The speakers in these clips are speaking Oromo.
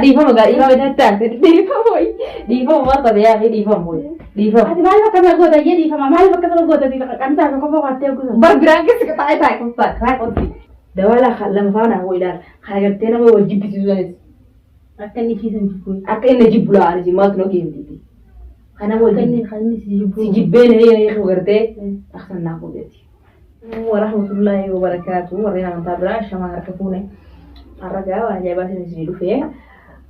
dhiifama gaa dhiifama tattaate dhiifama waan ta'e yaa dhiifama dhiifama. Ati maal bakka sana goota jee dhiifama maal bakka sana goota kan taa'e qofa waattee guutuu. Bar biraan keessa ka taa'e qofa kaa qofi. Dawala lama faana hoo ilaala haa gartee nama wajjin bisiisuunis. Akka inni ciisan jibbu. Akka inni jibbu la'aanis maatu noo keemtiiti. Kana wajjin Kan inni si jibbu. si jibbeen yoo gartee aksan naa fuudheeti. Warahmatullahi wabarakatuh warreen amantaa biraa shamaa harka fuune. Arragaa waan ajaa'ibaa isin dhufee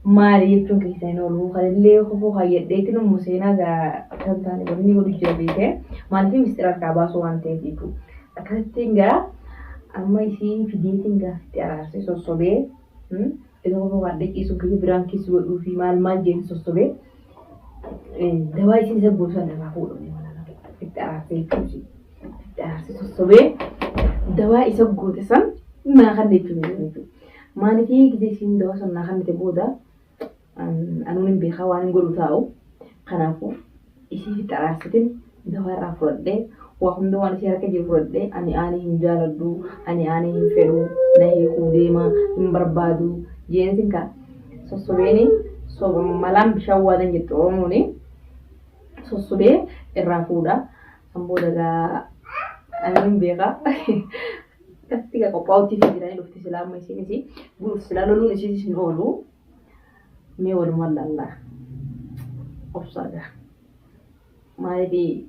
maali jechuun keessan oolu kanallee kofoo hayyadheetiin museenaa kan taane wanni godhu jira beekee maaliif mistira harkaa baasuu waan ta'eef jechuudha. Akkasittiin gaa amma isiin fideetiin gaafatti araarsee sossobee iddoo kofoo waadde ciisuun kiyya biraan keessi godhuu fi maal jeetti sossobee dawaa isiin isa gosa lafaa fuudhamee mana itti araarsee jechuudha. Itti araarsee sossobee dawaa isa goote san naa kan jechuudha. Maaliifii gisee isiin dawaa sana kan nuti booda anuun hin beekaa waan hin godhu taa'u kanaafuu isii fi xaraarsitiin dawaa irraa fudhadhee waa hunda waan isii harka jiru fudhadhee ani hin jaaladhu ani hin fedhu na hiikuu deema hin barbaadu jeensin ka sossobeeni malaan bishaan waadan jettu oromooni sossobee irraa fuudha kan booda gaa anuun hin beekaa. Ketika qophaa'utti fi jiranii dhufti silaa amma isiinis guluuf silaa loluun isiinis hin oolu mee walumaan laallaa obsaadha maaliif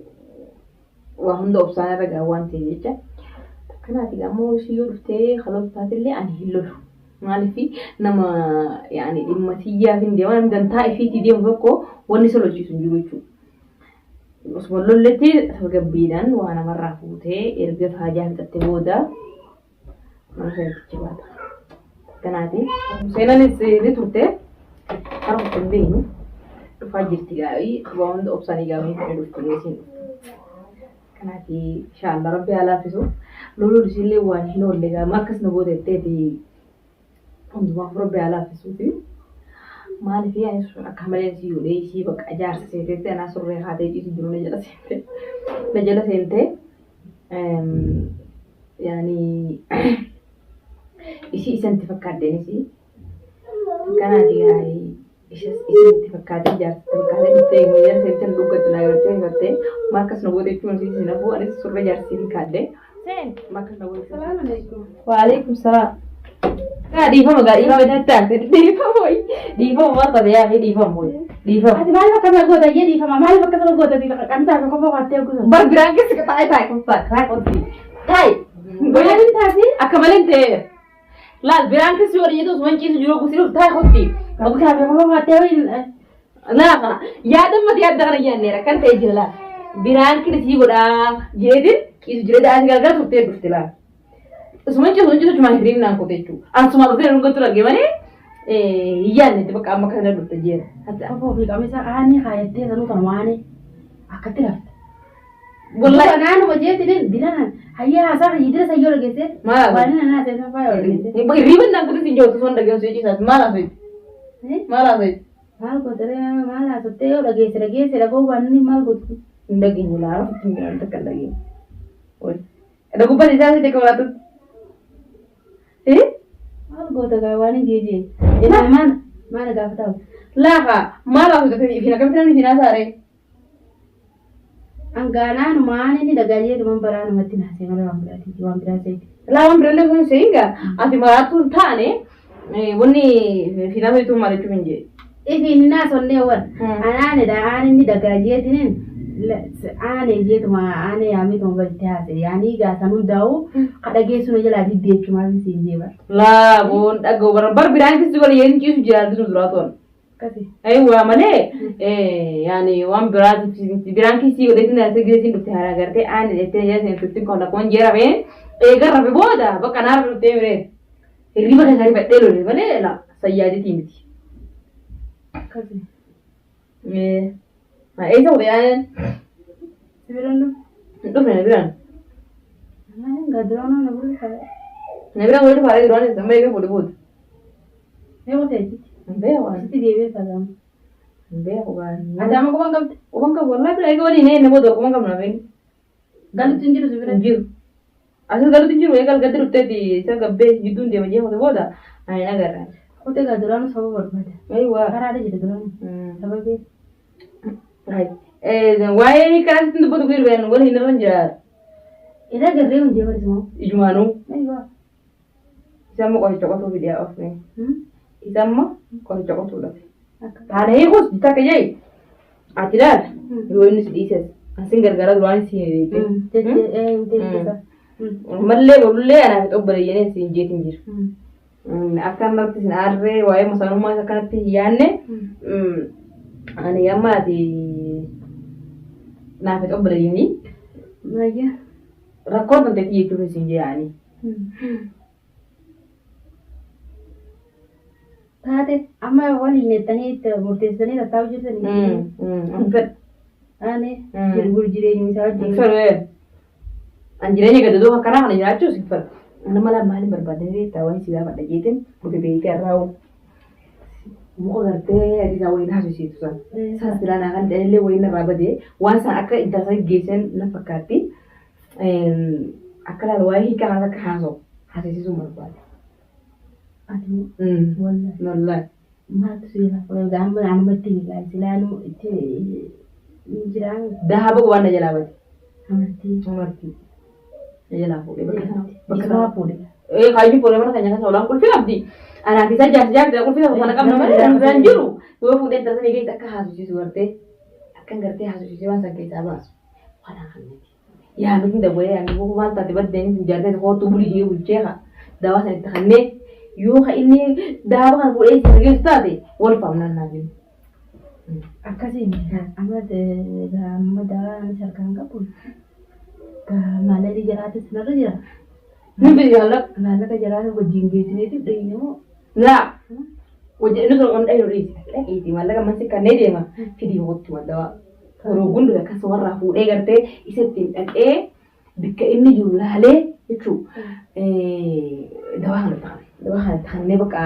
waa hunda obsaan irra gaa waan ta'e jecha kanaati ammoo ishii yoo dhuftee kalooftaatillee ani hin lolu maaliif nama dhimma xiyyaaf hin deeman nama gantaa ifiitii deemu tokko wanni isa lolchiisu hin jiru jechuudha. Osuma lolletti tasgabbiidhaan waa namarraa fuutee erga faajaa fixattee booda mana seetichi baata. Kanaati seenanis ni turte harka kan beenu dhufaa jirti gaa'ii waa hunda obsanii gaa'ii ta'ee dhufti geessiin. Kanaati inshaAllah rabbi haa laaffisu loluun isillee waan hin oolle gaa'ii akkas na gootetteeti hundumaaf rabbi haa laaffisuuti. Maaliif yaa'in sun akka malee si yoodhee ishii bakka ijaarsa seetetti anaa surree haatee ciisu jiru na jala seentee ishii isanti fakkaaddeenis kanaati gaa'ii isanti fakkaatee ijaarsatti fakkaatee dhuftee immoo jala seentee dhuggatti naa gartee hifattee markas na goote jechuun si sinafuu anis surree jaarsii kaadde markas na goote. Salaamu alaikum. Waalaikum salaam. Dhiifama gaa dhiifama tattaate dhiifama waan ta'e yaa dhiifama. Ati maal bakka sana goota jee dhiifama maal bakka sana goota kan taa'e qofa waattee guutuu. Bar biraan keessa ka taa'e qofa kaa qofi. Taa'e. Maaliin taati? Akka malee ta'e. Laal biraan keessa yoo dhiyeetu osoo hin ciisu jiru gusiruuf taa'e qofi. Bakka taa'e qofa waattee laa kana yaadamatti yaadda kana yaadneera kan ta'e jira laal. Biraan kirisii godhaa jeetin ciisu jira daa'imni gargar turtee dhufte laal. Semua cuma hirin nang kote cu. Semua kote nang kote lagi mana? Iya nih, tiba kamu kan ada dokter je. Apa beli kami ani hayatnya selalu kan mana? Akad tidak. Boleh. Kan wajah tidak bilang. Hayya asal hidup saya jual gitu. Mana? Mana nana saya apa ya gitu. Bagi ribu nang kote tinjau tu sonda gaya suci sah. Mana sih? Mana sih? Mal kote mana? Sote lagi seragu wani mal kote. Lagi nyala, tinggal tekan lagi. Oi. Ada kupas di sana sih kalau tu. Mal goota gaawwanii jeejee. Mana gaafa ta'u. Laafa maal haasofte fi akkamitti namni finaa saaree? Angaanaan maan inni dagaalee dhuman baraa namatti naasee malee waan biraati waan biraa seeti. Laa waan biraallee kun seenga ati maraatu hin taane wanni finaa soituu maal jechuun hin jee. Ifi naasonnee wan anaanidha aan inni dagaajeetiniin aanee jeetuma aanee yaamituma balitti haase yaanii gaasan hundaa'u kadha geessuma jalaa diddeechumaa fi siin jeeba. Laa boon dhaga'u bar biraan keessi wal yeen ciisu jiraatu duraa toon. Kasi. Waa malee waan biraati biraan keessi godheetiin asii geessin dhufte haala agartee aanee jettee jeessin tuttiin koon akkuma jeeramee eegaa rafe booda bakka naarra dhuftee miree hirriba keessaa rifadhee lole malee sayyaaditii miti. Kasi. Eessa godhee Sibiran dulu. dhufne na biraan. Enggak drone na bulu kaya. Na biraan walitti faalee duraan isa amma eegaa fuudhe booda. Ewa teeti. Mbee waan. Sitti deebi'ee sagam. Mbee waan. Ada ama kuban qabdi. Kuban qabu wallahi bila eegaa waliin eenyu booda kuban qabu na beeku. Galuutti hin jiru sibiran. Jiru. Asii galuutti hin jiru eegaa gaddi dhufteeti isa gabbee gidduun deema jee booda ani nagarra. Kote ga duraan sababa barbaada. Aywa. Karaadha jedhe duraan. Sababii. Waa'ee karaa sitti dubbatu kun irraan wal hin irra jira. Ila garree hundee barsiisaa. Ijumaanuu. Aywa. Isaan immoo qoricha qotuu fidiyaa of isaan immoo qoricha qotuudha. Haala hiikus takka jee ati ilaala yoo inni si dhiises asin gargaara duraan si hiikke. Mallee bolullee anaaf xobboleeyyanee si hin jeetin jiru. Akka ammaatti sin aarree waa'ee masaanummaa akkanatti hin yaanne ani amma ati naaf xobboleeyyanii rakkoon tanteetti jechuun sin je'anii. Taate amma waliin nettanii itti murteessanii tattaa'u jirtanii. Ani jirgur jireenyu isaa wajjin. An jireenya gadadoo akkanaa kana jiraachuus hin fedhu. Ana mala maaliin barbaadanii beektaa waan si gaafa dhageetin dhufe beekee irraa muka gartee adiisaa wayiin haasisiitu san. Saas bilaanaa kan dhalillee wayiin irraa badee waan san akka intalasa geessan na fakkaatti. Akka laala waa'ee hiikaa haasa akka haasa'u haasisiisuu barbaade. Ati wallahi maaltu si lafa gaamba naannumatti ni gaasi laanuu itti jiraan. Dahaba waan na jalaa bade. Amartii. Jalaa fuudhee bakka sana fuudhee. Kaayyu fuudhee mana keenya keessa olaan qulfii qabdi. Anaaf isa jaarsi qulfii sana qabna malee kan jiru yoo fuudhee intalasa eegee akka haasisiisu gartee akka gartee haasisiisee waan san keessaa baasu waan akkamitti. Yaa nuti dabalee yaa nuti maal taate baddeen jaartee kootu bulii jee bulcheeqa dawaa sanitti kannee yoo inni dahaba kan fuudhee isa geessu taate wal faamnaan naa jennu. Akkasiin amma dawaan sarkaan qabu. Maallaqa jiraatis narra jira. Nuti maallaqa jiraata wajjin geessineetiif dhayine moo? Laa wajjin inni sun dhayinu dhiisi. Maallaqa mansi kannee deema fidii hootti madawaa. Yeroo gundu akkasuma warraa fuudhee gartee isa ittiin dhaqee bakka inni jiru laalee jechuudha. Dawaa kana ta'an. Dawaa kana ta'annee bakka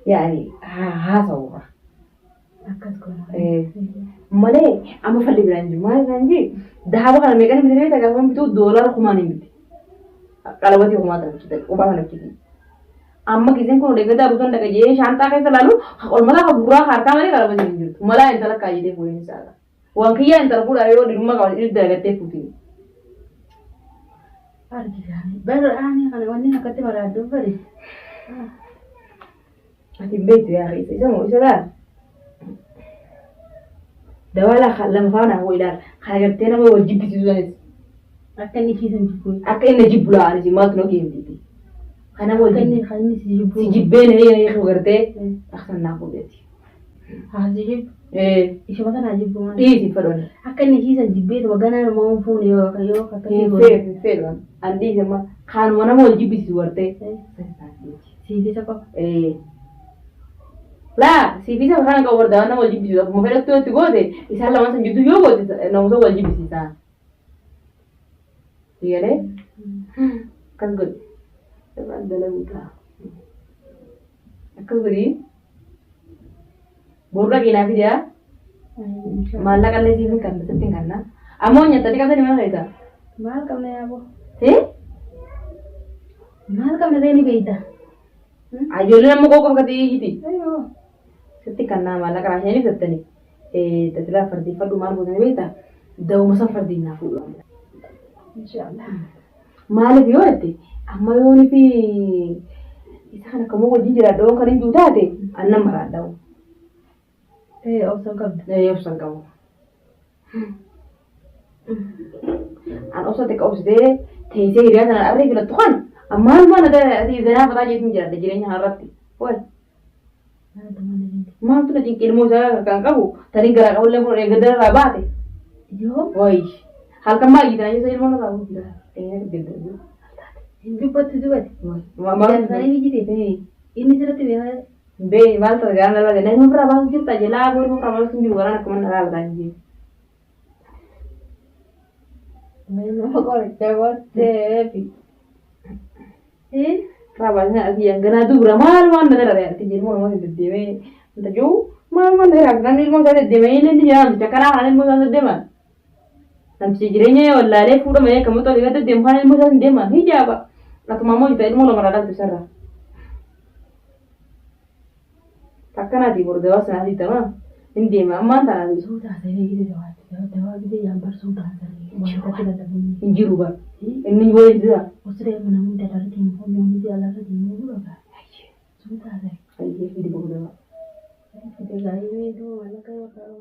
yaa'anii haasa'uudha. Akkas kun. Malee amma falli biraan jiru maal biraan jiru dahaba kana meeqaan bitee beektaa gaafa bituu doolara kumaan hin bitte. Qalabati kumaa kana bitte qubaa kana bitte. Amma giseen kun odeeffannoo daabbutoon dhagajee shaantaa keessa laalu olmataa haguuraa harkaa malee qalabati hin jirtu. Malaa intala kaayitee fuudheen isaadha. Waan kiyyaa intala fuudhaa yoo dhimma qaba dhirri dalagattee fuutiin. Argitaani bara aanee kana wanni akkatti maraaduu bari. Ati beektu yaa isa moo isa laala. Dawala lama faana hoo ilaala. Kana gartee nama wal jibbisiisu sanis. Akka inni ciisan jibbu. Akka inni jibbu la'aanis maaltu noo geemtiiti. Kana wal jibbu. Si jibbee na yoo gartee aksan naa fuudheeti. Haa si jibbu. Ishee mata naa jibbu maali. Dhiisi fedhoon. Akka inni ciisan jibbeetu ganaa nama waan fuune yoo akkasii. Fedhoon. Andi sama kaanuma nama wal jibbisiisu gartee. Siifisa qaba. Laa siifisa kan kau berdaan nama wajib bisa mau fedha tu gote isal lawan sanjutu yo gote nama so wajib bisa iya deh kan good teman dalam uta aku beri baru lagi nabi dia malah kan lagi kan setting kan amonya tadi kata di mana itu mal kamu ya bu mal kamu ni beita ayo lu nama kau kati hiti Seti karena malah kerasnya ini seti nih, tadilah fardi fardu malu bukan beta, dah masa fardi nafu. Insyaallah. Malah dia itu, amma yo ni pi, isa kan kamu wajib jalan dong karin juta deh, anam marah dong. Opsan kamu. Opsan kamu. An opsan tek ops deh, teise irian sana arre bila tuhan, amma mana ada di sana apa aja itu jalan, jadinya harap, wah. Maaf tu nanti ilmu saya kan kamu tadi gerak kamu lembur yang gede rabat yo woi hal kembali gitu aja saya ilmu kamu tidak gede itu betul juga maaf ini jadi ini sudah tiba be mal tergantung lagi nih mau berapa kita jelas mau berapa sih juga orang kemana hal tadi mau kau cewek tapi Rabanya yang kena tu berapa malam ada ada tidur mau masih tidur entah jauh malam ada kan ilmu saya tidur ini dia cakap orang ilmu saya tidur nanti jirenya ya Allah le pura mereka kamu tahu lihat tidur mana ilmu saya tidur hijab nak mama itu ilmu nomor ada besar Akkanati bordewaa sanatti tama. Indeema ammaan taanaan Suutaa ta'ee gidi dawaa gidi yaambar suutaa ta'ee wanta fida dhabanii. hin jiru bara. Inni booda jira. Osiree mana hunda darbee namoonni jaalala deemuu dhagaa. Suutaa ta'ee. Ayyee fidi bordewaa. Fide gaa'ee meeshuu waan akka yoo ta'u